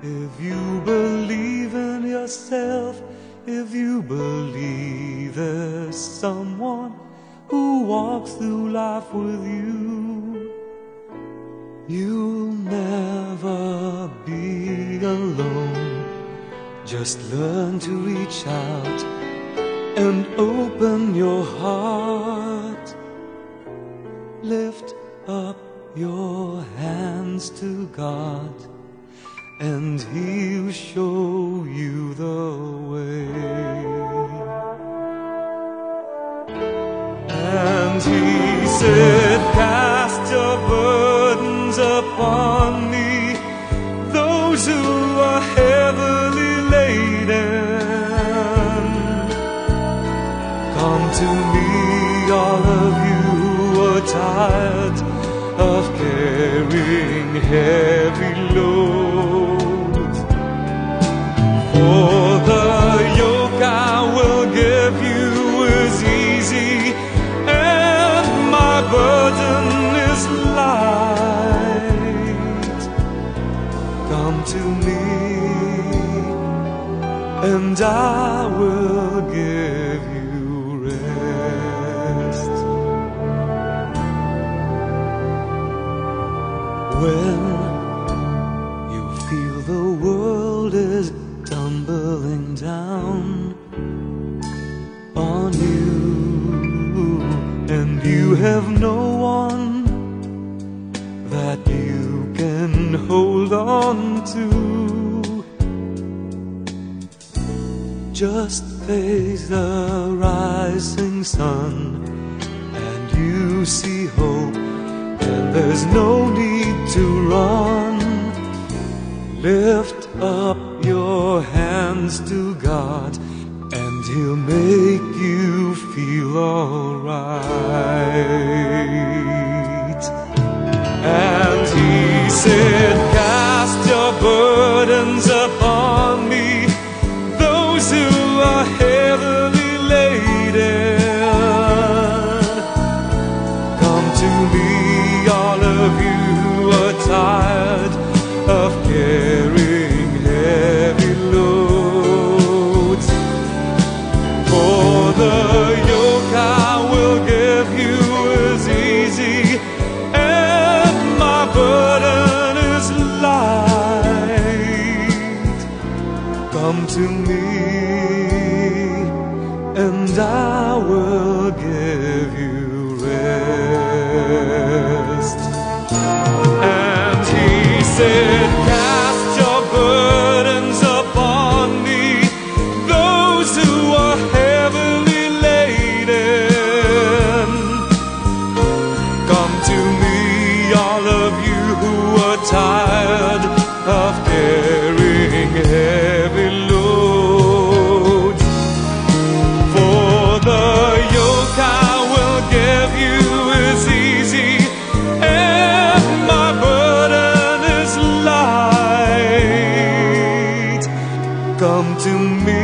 If you believe in yourself, if you believe there's someone who walks through life with you, you'll never be alone. Just learn to reach out and open your heart. Lift up your hands to God, and He'll show you the way. And He said, cast your burdens upon me, those who are heavily laden. Come to me, all of you who are tired of carrying heavy loads. For the yoke I will give you is easy, and my burden is light. Come to me, and I will give you rest. When you feel the world is tumbling down on you, and you have no one that you can hold on to, just face the rising sun and you see hope, and there's no need to run. Lift up your hands to God, and He'll make you feel alright. And He said, cast your burdens upon me, those who are heavily laden. Come to me, all of you who are tired of carrying heavy loads. For the yoke I will give you is easy, and my burden is light. Come to me, and I will give you rest. And He said, cast your burdens upon me, those who are heavily laden. Come to me, all of you who are tired of carrying heavy loads. For the yoke I will give you is easy, and my burden is light. Come to me,